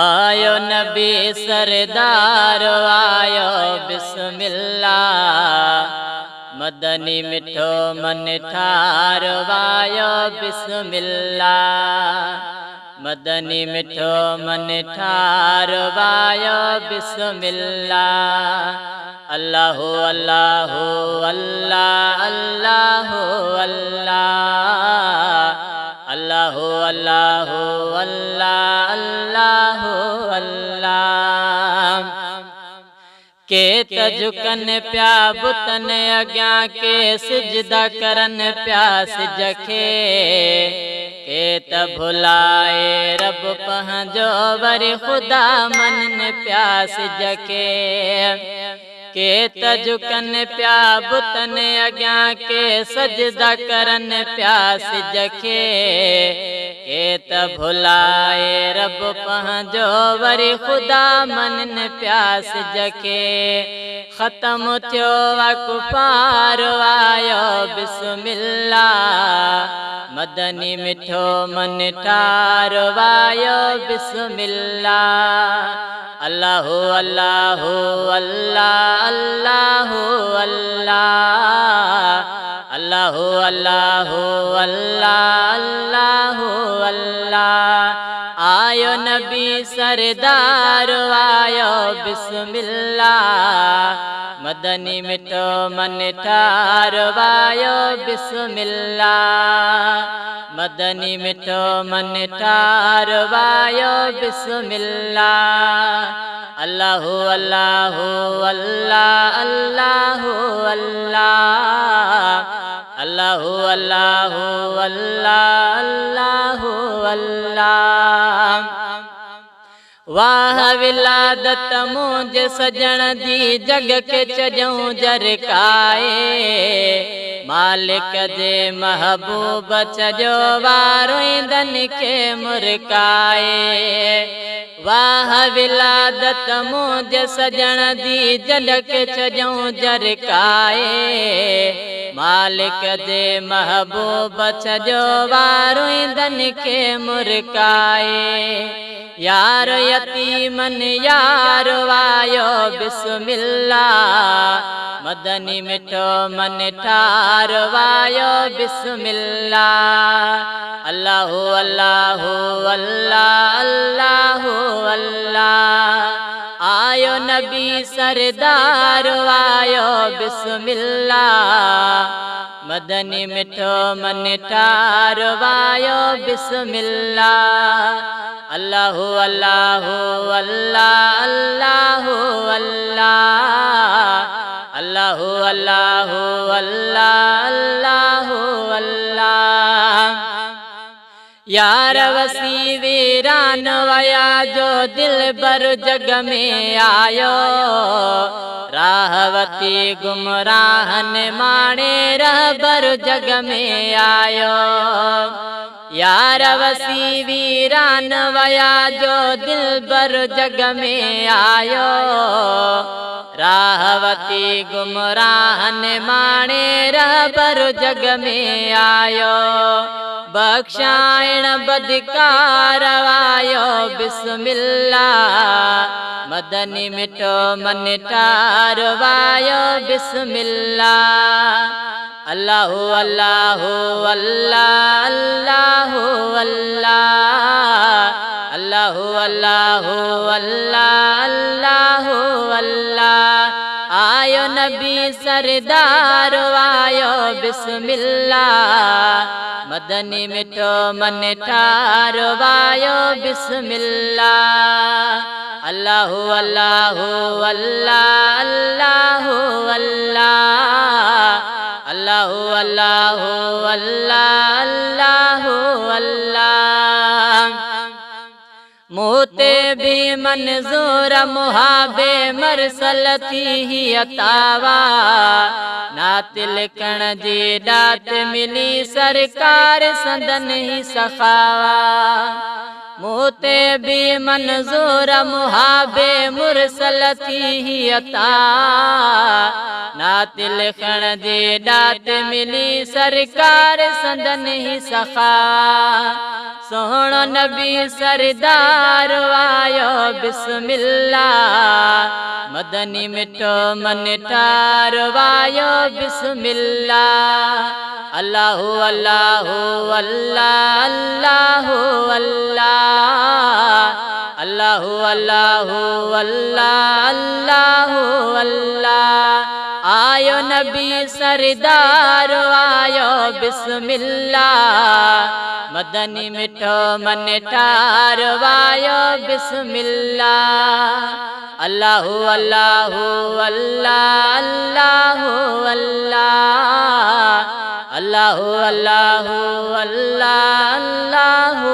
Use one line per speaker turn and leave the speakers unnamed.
आयो नबी सरदार आयो बिस्मिल्लाह। मदनी मिठो मन ठारो आयो बिस्मिल्लाह। मदनी मिठो मन ठारो आयो बिस्मिल्लाह। अल्लाहु अल्लाहु अल्लाह अल्लाहु अल्लाह। अल्लाहु अल्लाहु अल्लाह अल्लाहु अल्लाह। के तजुकन प्या बुतन अग्या के सिजदा करन प्या सिजखे। के त भुलाए रब पहंजो वर खुदा मन प्या सिजखे। के तजुकन प्या बुतन अग्या के सजदा करन प्या सिजखे। के त भुलाए रब पहंजो वरी खुदा मन प्यास जके। खत्म थियो कुफार आयो बिस्मिल्लाह। मदनी मिठो मन ठारो आयो बिस्मिल्लाह। अल्लाहु अल्लाहु अल्लाह अल्लाहु अल्लाह। अल्लाहु अल्लाहु अल्लाह अल्लाहु अल्लाह। आयो नबी सरदार आयो बिस्मिल्लाह। मदनी मिठो मन ठारो आयो बिस्मिल्लाह। मदनी मिठो मन ठारो आयो बिस्मिल्लाह। अल्लाहु अल्लाहु अल्लाह अल्लाहु अल्लाह। अल्लाहु अल्लाहु अल्लाह अल्लाहु अल्लाह। वाह विलादत मुझ सजण दी जग के चजऊं जरकाए। मालिक जे महबूब चजो वारो ईंदन के मुरकाए। वाह विलादत मुझ सजण दी जग के चजऊं जरकाए। मालिक जे महबूब चजो वारो ईंदन के मुरकाए। यार यतीमन यार आयो बिस्मिल्लाह। मदनी मिठो मन ठारो आयो बिस्मिल्लाह। अल्लाहु अल्लाहु अल्लाह अल्लाहु अल्लाह। आयो नबी सरदार आयो बिस्मिल्लाह। मदनी मिठो मन ठारो आयो बिस्मिल्लाह। अल्लाहु अल्लाहु अल्लाह अल्लाहु अल्लाह। अल्लाहु अल्लाहु अल्लाह अल्लाहु अल्लाह। यार वसी वीरान वया जो दिल बर जग में आयो। राहवती गुमराहन माणे रहबर जग में आयो। यार वसी वीरान वया जो दिल बर जग में आयो। राहवती गुमराहन माणे रहबर जग में आयो। बख्शाइण बदकार आयो बिस्मिल्लाह। मदनी मिठो मन ठारो आयो बिस्मिल्लाह। अल्लाहु अल्लाहु अल्लाह अल्लाहु अल्लाह। अल्लाहु अल्लाहु अल्लाह अल्लाहु अल्लाह। आयो नबी सरदार आयो बिस्मिल्लाह। मदनी मिठो मन ठारो आयो बिस्मिल्लाह। अल्लाहु अल्लाहु अल्लाह अल्लाहु अल्लाह। अल्लाहु अल्लाहु अल्लाह अल्लाहु अल्लाह। मोते भी मंजूर मुहाबे मरसल थी ही अतावा। नातिल कण जी दात मिली सरकार संदन ही सखावा। मूते भी मंजूर मुहाबे मुरसल थी ही अता नात लिखण जी ॾात मिली सरकार संदन ही सखा सोहणो नबी सरदार आयो बिस्मिल्लाह मदनी मिठो मन ठार आयो बिस्मिल्लाह अल्लाहु अल्लाहु अल्लाह अल्लाहु अल्लाह अल्लाहु अल्लाहु अल्लाह अल्लाहु अल्लाह आयो नबी सरदार आयो बिस्मिल्लाह मदनी मिठो मन ठार आयो बिस्मिल्लाह अल्लाहु अल्लाहु अल्लाह अल्लाहु अल्लाह अल्लाहु अल्लाहु अल्लाह अल्लाहु